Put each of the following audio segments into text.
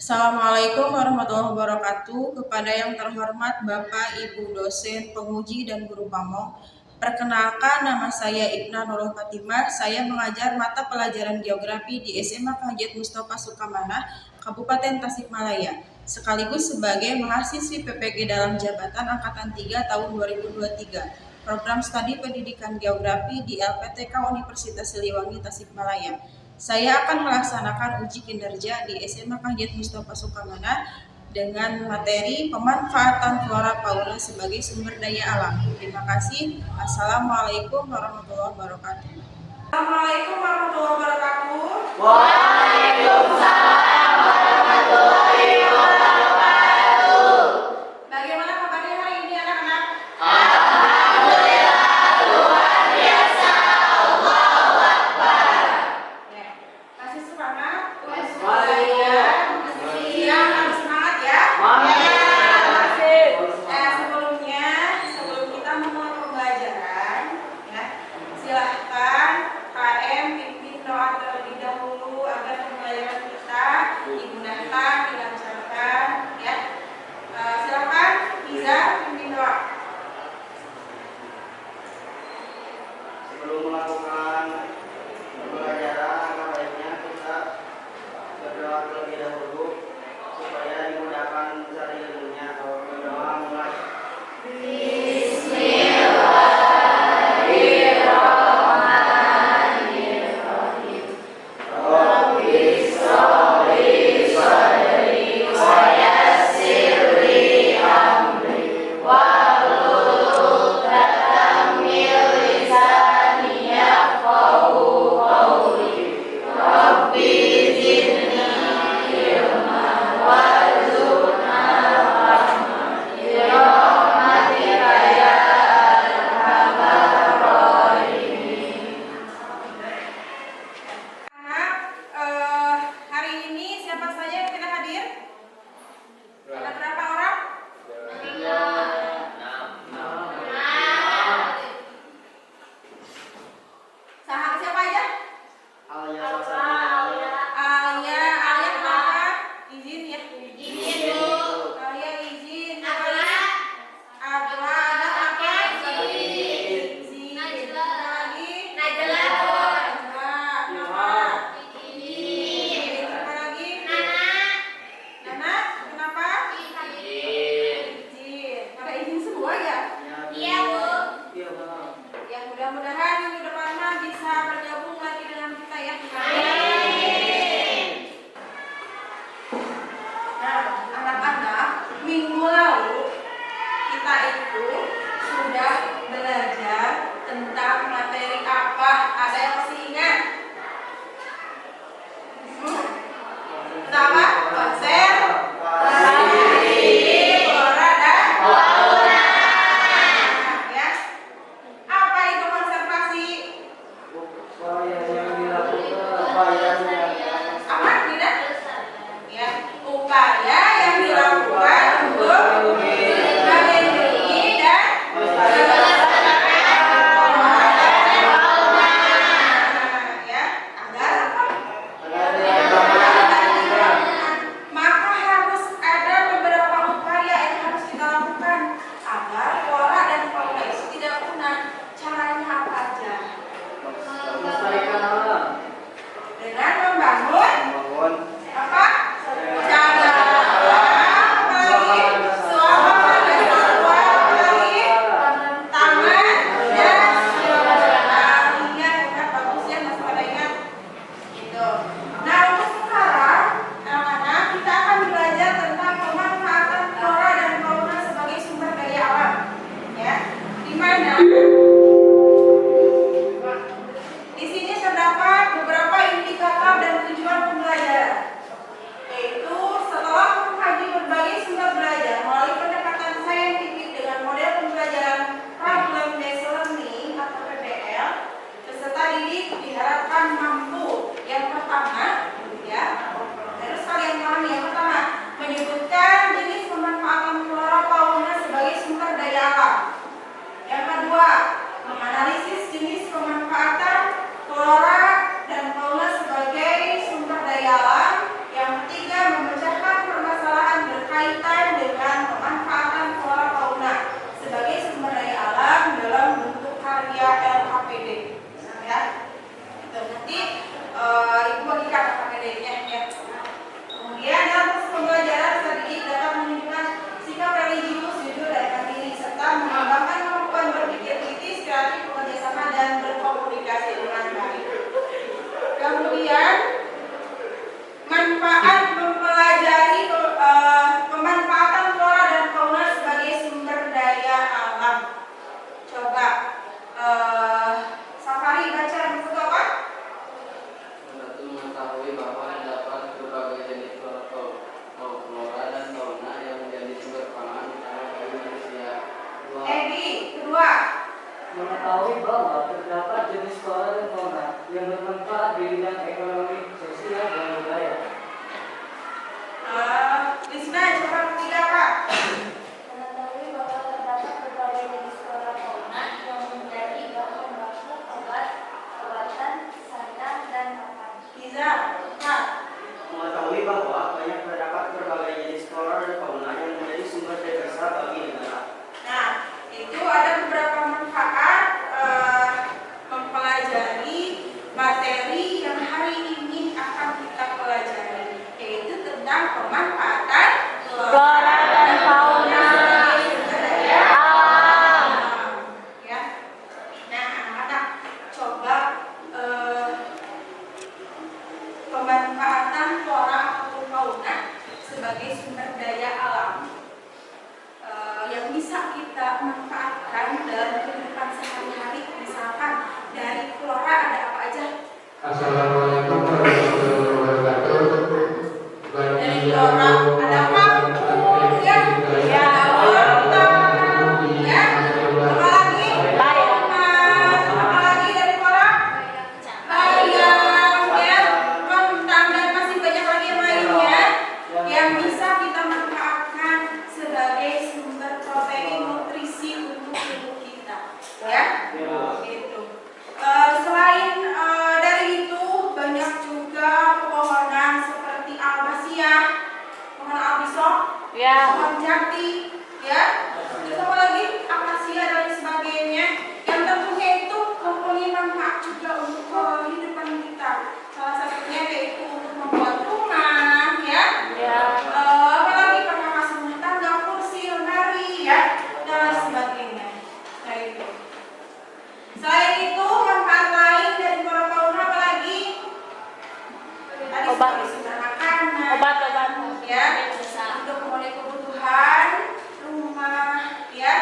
Assalamualaikum warahmatullahi wabarakatuh. Kepada yang terhormat Bapak, Ibu dosen, penguji, dan guru pamong. Perkenalkan, nama saya Ibna Nurul Fatimah. Saya mengajar mata pelajaran geografi di SMA Haji Mustafa Sukamana, Kabupaten Tasikmalaya, sekaligus sebagai mahasiswi PPG dalam jabatan Angkatan 3 tahun 2023, program studi pendidikan geografi di LPTK Universitas Siliwangi Tasikmalaya. Saya akan melaksanakan uji kinerja di SMA Haji Mustafa Sukamana dengan materi pemanfaatan flora fauna sebagai sumber daya alam. Terima kasih. Assalamualaikum warahmatullahi wabarakatuh. Assalamualaikum warahmatullahi wabarakatuh. Waalaikumsalam warahmatullahi wabarakatuh. Bagaimana kabarnya hari ini anak-anak? Alhamdulillah, luar biasa. Allahu Akbar. Ya, kasih semangat. Waalaikumsalam. Siang harus semangat ya. Sebelum kita memulai pembelajaran, ya, silahkan KM pimpin doa terlebih dahulu agar pembelajaran kita dimudahkan, dilancarkan, ya. Silakan Iza pimpin doa. Sebelum melakukan pembelajaran, baiknya kita berdoa terlebih dahulu supaya dimudahkan mencari ilmunya. Atau berdoa mulai. Bismillahirrahmanirrahim. Rabbi shrahli sadri wa yassir li amri wahlul 'uqdatam min lisani yafqahu qawli. Rabbi zidni ilman warzuqna rahmah bi rahmatika sebagai sumber daya alam yang bisa kita manfaatkan dalam kehidupan sehari-hari. Misalkan dari flora ada apa aja? Assalamualaikum warahmatullahi wabarakatuh. Dari flora ada kangkung, ya, ada wortel, ya, apa lagi? Apa lagi dari flora? Bayam, ya, kentang, dan masih banyak lagi yang lainnya yang bisa kita manfaatkan sebagai sumber protein nutrisi untuk tubuh kita, ya. Gitu. Selain dari itu banyak juga pepohonan seperti albasia, pohon albizok, pohon jati, ya. Terus apa lagi? Akasia dan sebagainya yang tentunya itu mempunyai manfaat juga untuk kehidupan kita. Salah satunya yaitu untuk membuat rumah, ya. Apalagi perkakas rumah tangga, kursi, lemari, ya, dan sebagainya. Nah itu. Selain itu manfaat lain dari flora fauna apa lagi? Tadi sebagai sumber makanan, ya, untuk memenuhi kebutuhan rumah, ya.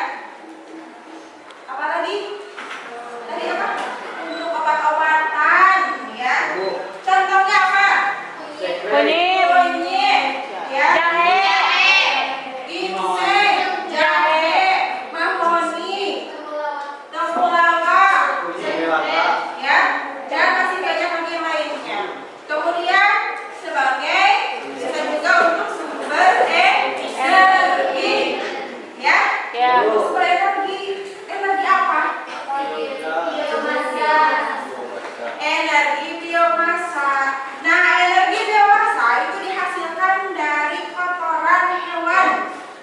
Apa lagi? Tadi apa? Untuk obat-obatan, ya. Contohnya apa? Kunyit, ya. Ginseng, jahe, mahoni, temulawak, ya, dan masih banyak lagi yang lainnya. Kemudian sebagai bisa juga untuk sumber energi, ya. Sumber energi apa? Energi biomasa. Nah, energi biomasa itu dihasilkan dari kotoran hewan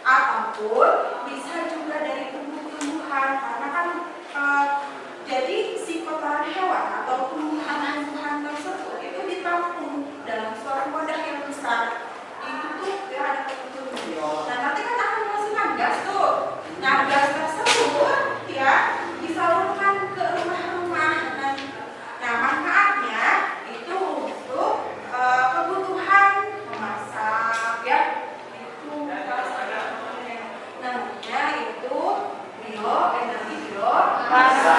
ataupun bisa juga dari tumbuh-tumbuhan, karena kan jadi si kotoran hewan atau tumbuhan-tumbuhan tersebut itu ditampung dalam suatu wadah yang besar. Itu tuh ya ada kebetulan. Nah, nanti kan akan menghasilkan gas tuh. Nah, gas tersebut ya disalurkan ke rumah-rumah. Nah, manfaatnya itu untuk kebutuhan memasak, ya. Itu namanya itu bioenergi biomasa.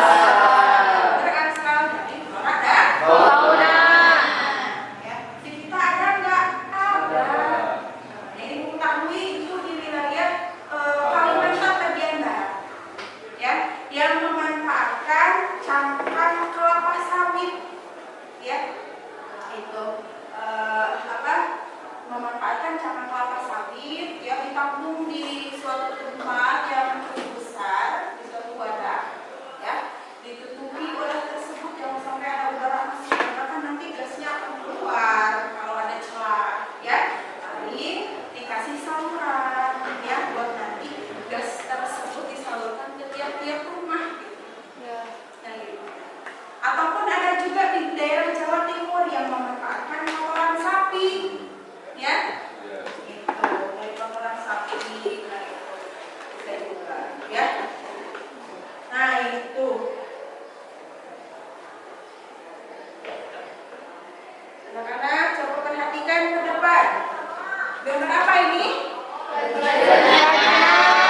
Terkait sekali dari flora dan fauna. Ya, di kita ada nggak? Ada. Ini mengetahui itu di wilayah Kalimantan bagian barat, ya, yang memanfaatkan cangkang kelapa sawit, ya, itu memanfaatkan cangkang kelapa sawit yang ditampung di suatu tempat yang cukup besar, di suatu wadah, ya, ditutupi wadah tersebut jangan sampai ada udara masuk, karena kan nanti gasnya akan keluar kalau ada celah, ya. Paling dikasih saluran, ya, buat nanti gas tersebut disalurkan ke tiap-tiap rumah, gitu. Nah, gitu. Ataupun ada juga di daerah Jawa Timur yang memanfaatkan kotoran sapi, ya, gitu. Dari kotoran sapi, nah itu bisa juga, ya. Nah itu. Anak-anak coba perhatikan ke depan. Gambar apa ini?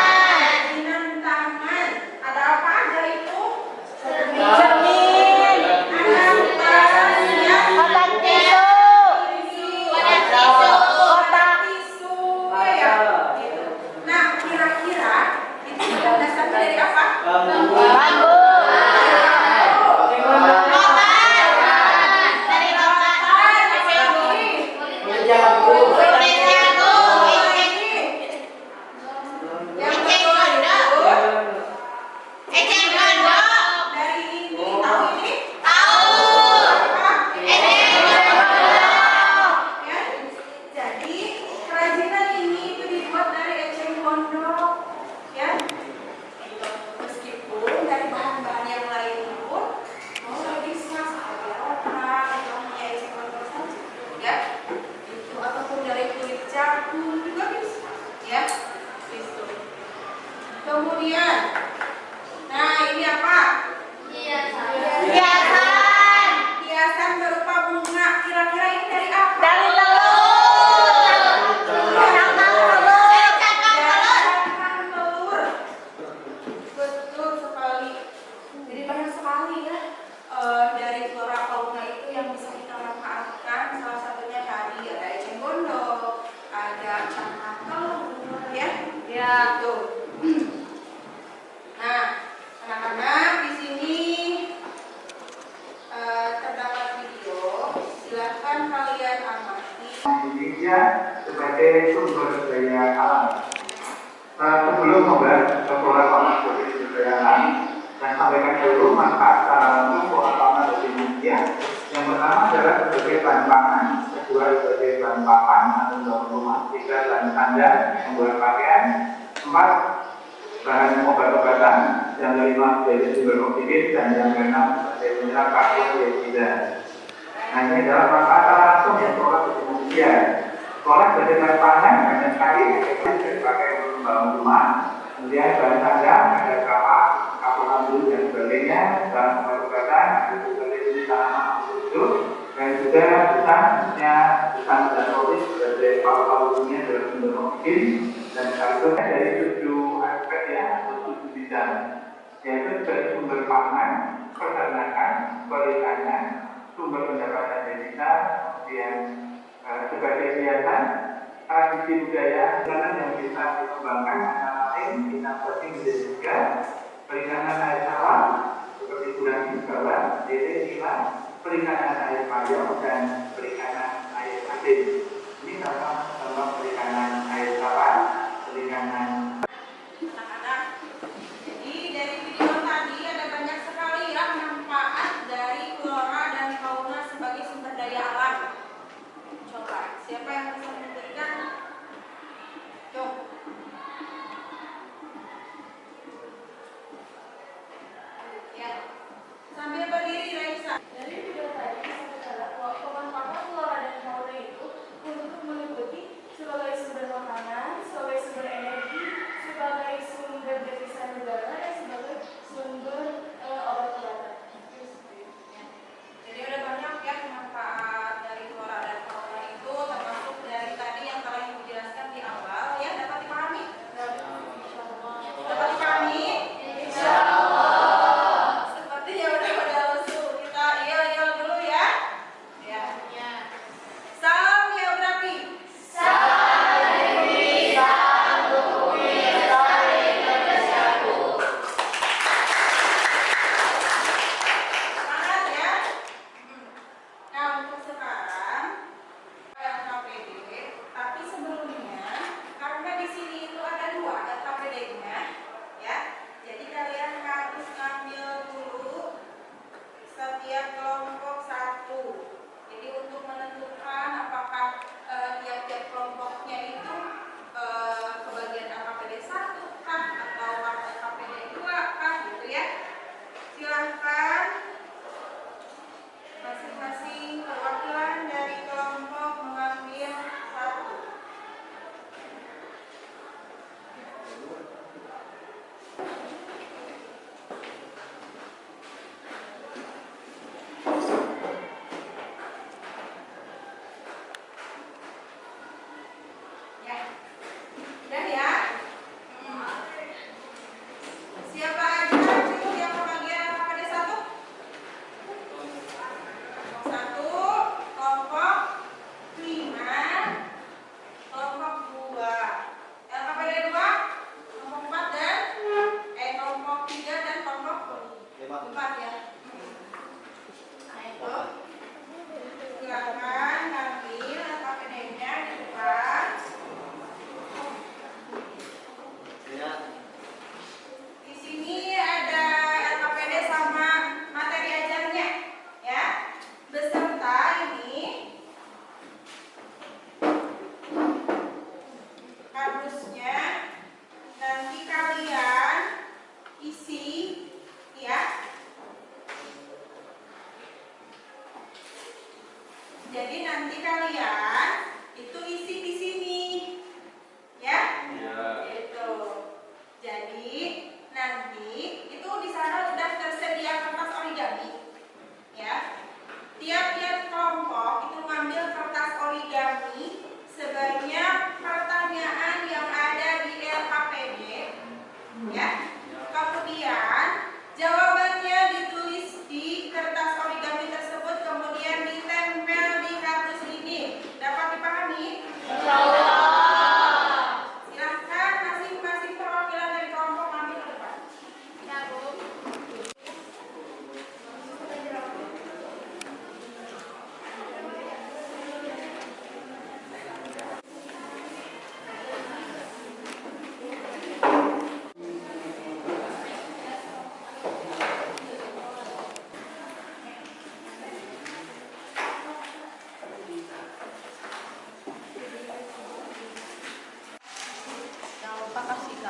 Kerajinan tangan. Ada apa aja itu? Cermin, anak ya, kotak tisu, ya. Gitu. Nah, kira-kira itu dasarnya dari apa? Bambu. Kemudian, nah ini apa? Hiasan berupa bunga. Kira-kira ini dari apa? Dari telur. Tuh. Nah, anak-anak di sini terdapat video. Silakan kalian amati. Indonesia sebagai sumber daya alam. Sebelum membahas kelola sumber daya alam, saya sampaikan dulu manfaat langsung kelola dari Indonesia. Yang pertama adalah sebagai bahan pangan, kedua sebagai bahan papan atau bangunan rumah, tiga bahan tanda membuat pakaian, empat bahan obat-obatan, yang kelima sebagai sumber oksigen, dan yang keenam sebagai penyerap karbon dioksida. Nah, ini adalah manfaat langsung yang kelola dari Indonesia. Kelola sebagai bahan pangan banyak sekali, dipakai untuk membangun rumah, kemudian bahan tanda ada kapak, kapur lampu dan sebagainya, bahan obat-obatan ada sebagai tanaman hidup, dan juga hutannya hutan dan polis sebagai paru-parunya dalam sumber oksigen, dan sekaligus dari 7 aspek ya, 7 bidang, yaitu sebagai sumber pangan, peternakan, perikanan, sumber pendapatan devisa, kemudian sebagai kegiatan tradisi budaya yang bisa dikembangkan antara lain kita penting juga perikanan air tawar seperti bulan bawah, lele, nila, perikanan air payau dan perikanan air asin. Ini contoh perikanan air tawar, perikanan. Anak-anak, jadi dari video tadi ada banyak sekali ya manfaat dari flora dan fauna sebagai sumber daya alam. Coba, siapa yang bisa memberikan? Coba. Ya, sambil berdiri Raisa. Dari video tadi adalah bahwa pemanfaatan flora dan fauna itu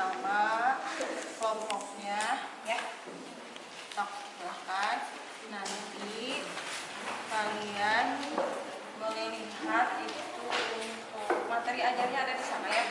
bersama kelompoknya ya. Tok, silahkan. Nanti kalian boleh lihat itu untuk materi ajarnya ada di sana ya.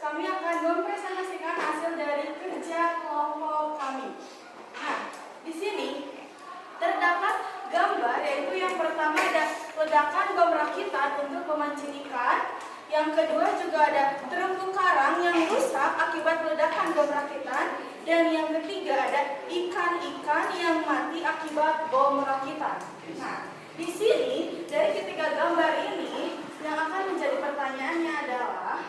Kami akan mempresentasikan hasil dari kerja kelompok kami. Nah, di sini terdapat gambar, yaitu yang pertama ada ledakan bom rakitan untuk memancing ikan. Yang kedua juga ada terumbu karang yang rusak akibat ledakan bom rakitan. Dan yang ketiga ada ikan-ikan yang mati akibat bom rakitan. Nah, di sini dari ketiga gambar ini yang akan menjadi pertanyaannya adalah,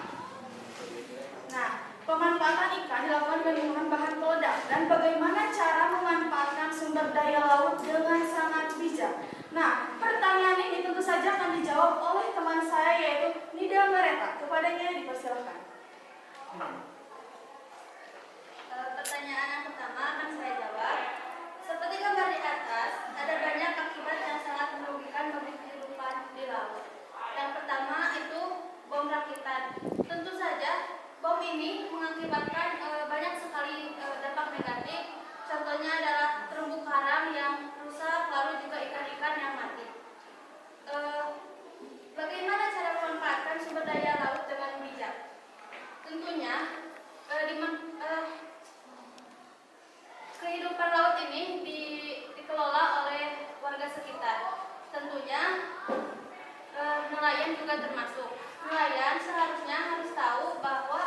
nah, pemanfaatan ikan dilakukan dengan menggunakan bahan peledak dan bagaimana cara memanfaatkan sumber daya laut dengan sangat bijak. Nah, pertanyaan ini tentu saja akan dijawab oleh teman saya, yaitu Nida Mereta. Kepadanya dipersilakan. Pertanyaan yang pertama akan saya jawab. Seperti gambar di atas, ada banyak akibat yang sangat merugikan bagi kehidupan di laut. Yang pertama itu bom rakitan. Tentu saja bom ini mengakibatkan banyak sekali dampak negatif. Contohnya adalah terumbu karang yang rusak, lalu juga ikan-ikan yang mati. Bagaimana cara memanfaatkan sumber daya laut dengan bijak? nelayan juga termasuk. Nelayan seharusnya harus tahu bahwa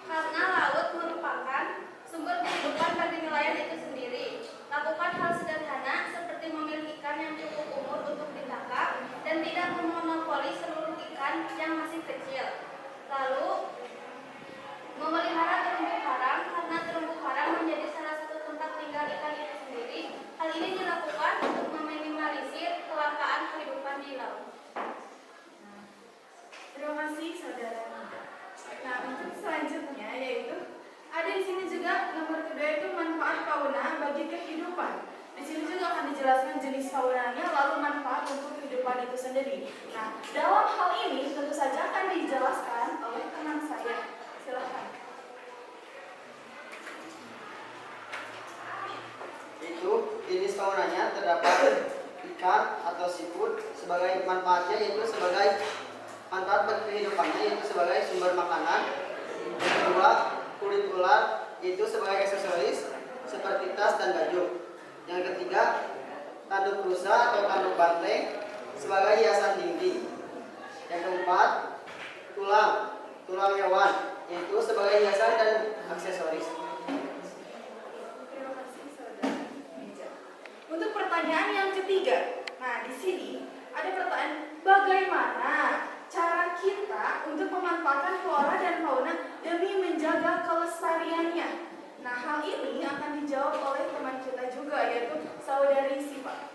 karena laut merupakan sumber kehidupan bagi nelayan itu sendiri. Lakukan hal sederhana seperti memilih ikan yang cukup umur untuk ditangkap dan tidak memonopoli seluruh ikan yang masih kecil. Lalu, memelihara terumbu karang karena terumbu karang menjadi salah satu tempat tinggal ikan itu sendiri. Hal ini dilakukan untuk meminimalisir kelangkaan kehidupan di laut. Terima kasih saudara. Nah, untuk selanjutnya yaitu ada di sini juga nomor kedua itu manfaat fauna bagi kehidupan. Di sini juga akan dijelaskan jenis faunanya lalu manfaat untuk kehidupan itu sendiri. Nah, dalam hal ini tentu saja akan dijelaskan oleh teman saya. Silakan. Itu jenis faunanya terdapat ikan atau seafood sebagai manfaatnya yaitu sebagai manfaat bagi kehidupannya yaitu sebagai sumber makanan. Kedua, kulit ular itu sebagai aksesoris seperti tas dan baju. Yang ketiga, tanduk rusa atau tanduk banteng sebagai hiasan dinding. Yang keempat, tulang hewan yaitu sebagai hiasan dan aksesoris. Terima kasih saudara Meja. Untuk pertanyaan yang ketiga, nah di sini ada pertanyaan bagaimana cara kita untuk memanfaatkan flora dan fauna demi menjaga kelestariannya. Nah hal ini akan dijawab oleh teman kita juga yaitu saudari Siva.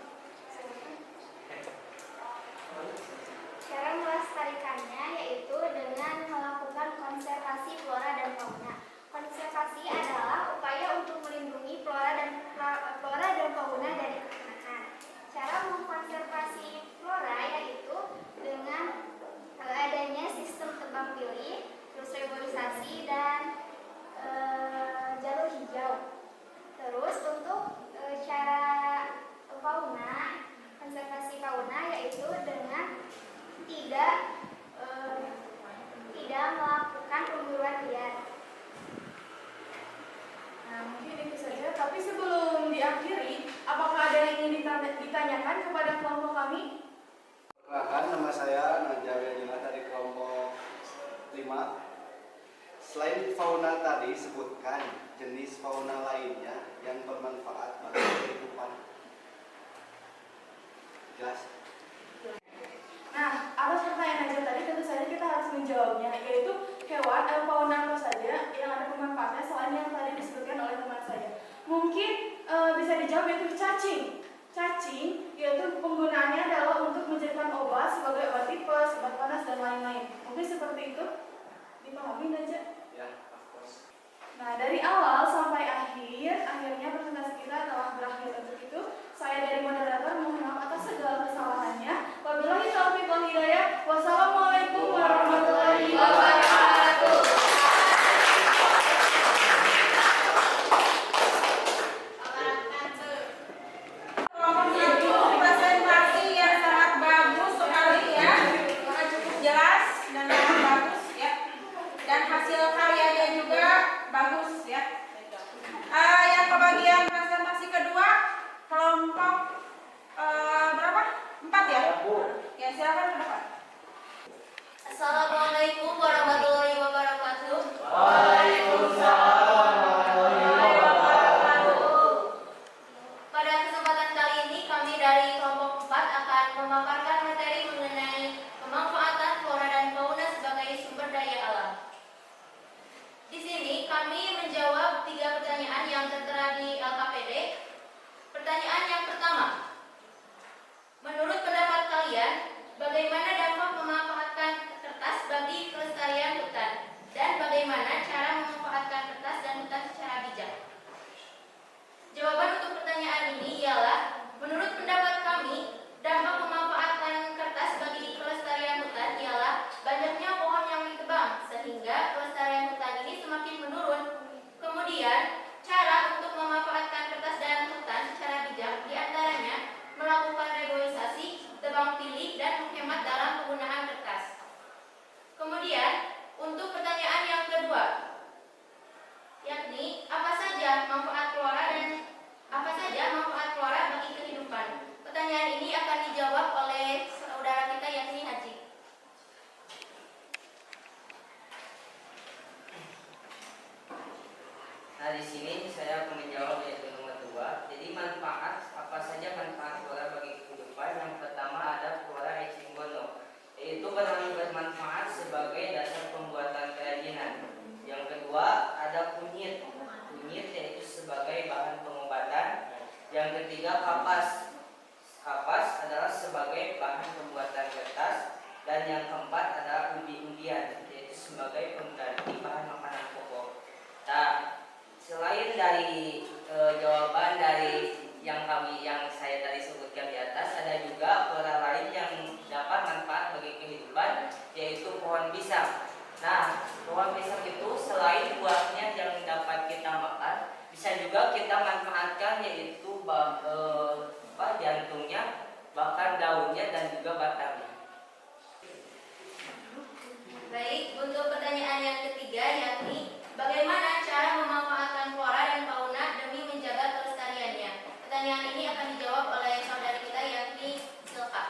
Cara melestarikannya yaitu dengan melakukan konservasi flora dan fauna. Konservasi adalah upaya untuk melindungi flora dan fauna dari kepunahan. Cara mengkonservasi flora yaitu dengan adanya sistem tebang pilih, terus reboisasi dan jalur hijau. Terus untuk cara fauna, konservasi fauna yaitu dengan tidak melakukan pemburuan liar. Nah mungkin itu saja. Tapi sebelum diakhiri, apakah ada yang ingin ditanyakan kepada kelompok kami? Perkenalkan, nama saya Najwa Jila dari kelompok 5. Selain fauna tadi, sebutkan jenis fauna lainnya yang bermanfaat bagi kehidupan. Jelas? Nah, atas pertanyaan aja tadi tentu saja kita harus menjawabnya, yaitu hewan fauna apa saja yang ada pemanfaatnya selain yang tadi disebutkan oleh teman saya. Mungkin bisa dijawab yaitu cacing. Cacing yaitu penggunaannya adalah untuk menjadikan obat sebagai obat tipes, obat panas dan lain-lain. Mungkin seperti itu. Dipahami aja? Ya, of course. Nah, dari awal sampai akhirnya presentasi kita telah berakhir. Untuk itu, saya dari moderator mohon maaf atas segala kesalahannya. Wabillahi taufiq wal hidayah. Wassalamualaikum warahmatullahi wabarakatuh. Presentasi yang sangat bagus sekali ya, cukup jelas dan sangat bagus ya, dan hasil karyanya juga bagus ya. Yang kebagian presentasi kedua kelompok berapa? 4 ya? Ya silakan ke depan. Assalamualaikum warahmatullahi wabarakatuh. Pada kesempatan kali ini kami dari kelompok 4 akan memaparkan materi mengenai pemanfaatan flora dan fauna sebagai sumber daya alam. Di sini kami menjawab 3 pertanyaan yang tertera di LKPD. Pertanyaan yang pertama, menurut pendapat kalian, bagaimana dampak memanfaatkan kertas bagi kelestarian hutan? Dan bagaimana cara memanfaatkan kertas dan hutan secara bijak? Jawaban untuk pertanyaan ini ialah, menurut pendapat kami, dampak memanfaatkan akan dijawab oleh saudara kita yakni Haji. Nah, di sini saya akan menjawab yaitu nomor 2. Jadi manfaat, apa saja manfaat suara bagi kehidupan? Yang pertama ada suara eceng gondok, yaitu bermanfaat sebagai dasar pembuatan kerajinan. Yang kedua ada kunyit, yaitu sebagai bahan pengobatan. Yang ketiga kapas, adalah sebagai bahan pembuatan kertas. Dan yang keempat adalah umbi-umbian, yaitu sebagai pengganti bahan makanan pokok. Nah, selain dari jawaban dari yang saya tadi sebutkan di atas, ada juga flora lain yang dapat manfaat bagi kehidupan, yaitu pohon pisang. Nah, pohon pisang itu selain buahnya yang dapat kita makan, bisa juga kita manfaatkan, yaitu jantungnya, bahkan daunnya dan juga batangnya. Baik, untuk pertanyaan yang ketiga yakni bagaimana cara memanfaatkan flora dan fauna demi menjaga kelestariannya? Pertanyaan ini akan dijawab oleh saudari kita yakni Silka.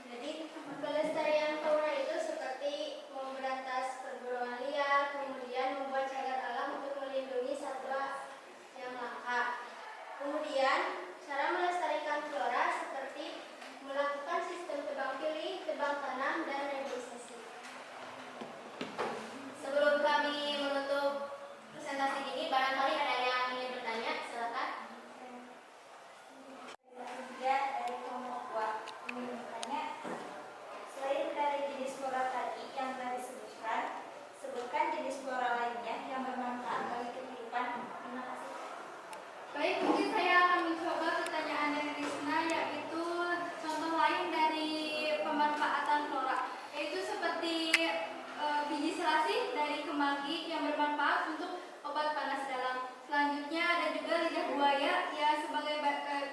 Jadi, pelestarian fauna itu seperti memberantas perburuan liar, kemudian membuat cagar alam untuk melindungi satwa yang langka. Kemudian, cara melestarikan flora seperti melakukan sistem tebang pilih, tebang tanam, dan reboisasi. Sebelum kami menutup presentasi ini, barangkali ada yang ingin bertanya, silakan. Ketiga dari kelompok A ingin bertanya, selain dari jenis flora tadi yang telah disebutkan, sebutkan jenis flora lainnya yang bermanfaat bagi kehidupan. Terima kasih. Baik, mungkin saya akan mencoba pertanyaan dari Risna, yaitu contoh lain dari pemanfaatan flora, yaitu seperti biji serasi dari kemanggi yang bermanfaat untuk obat panas dalam. Selanjutnya ada juga lidah buaya yang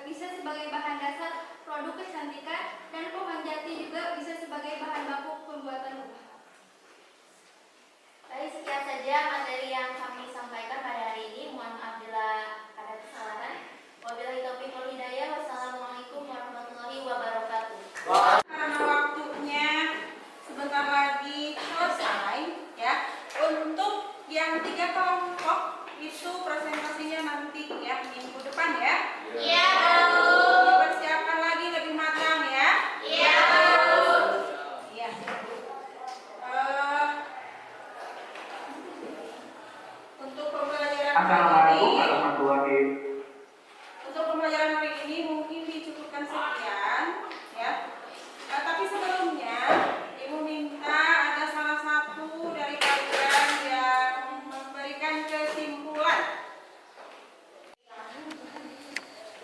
bisa sebagai bahan dasar produk kecantikan, dan pohon jati juga bisa sebagai bahan baku pembuatan rumah. Baik, sekian saja materi yang kami sampaikan pada hari ini. Mohon maaf bila ada kesalahan. Wabillahi taufiq wal hidayah. Wassalamualaikum warahmatullahi wabarakatuh. Karena waktunya sebentar lagi selesai ya. Untuk yang 3 kelompok itu presentasinya nanti ya minggu depan ya. Iya, Bu. Dipersiapkan lagi lebih matang ya. Iya, Bu. Iya. Untuk pembelajaran hari Assalamualaikum ini, warahmatullahi untuk pembelajaran hari ini mungkin dicukupkan sekian ya. Tapi sebelumnya Ibu minta ada salah satu dari kalian yang memberikan kesimpulan.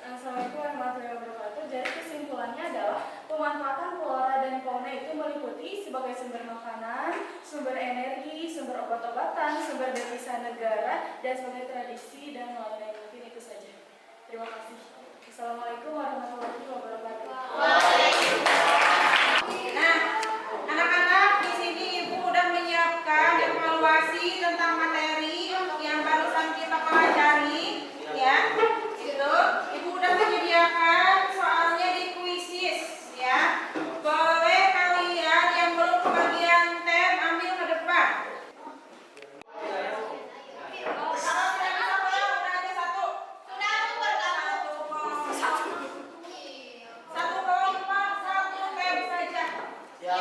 Assalamualaikum warahmatullahi wabarakatuh. Jadi kesimpulannya adalah pemanfaatan flora dan fauna itu meliputi sebagai sumber makanan, sumber energi, sumber obat-obatan, sumber devisa negara, dan sebagai tradisi dan lain-lain. Mungkin itu saja. Terima kasih. Assalamualaikum warahmatullahi wabarakatuh. Nah, anak-anak di sini Ibu udah menyiapkan evaluasi tentang materi yang barusan kita pelajari ya. Itu Ibu udah menyediakan soalnya di kuisis ya. Boleh kalian yang belum kebagian tab ambil ke depan. Kalau sudah bisa pulang udah aja satu. Satu kelompok, satu tab saja. Nah,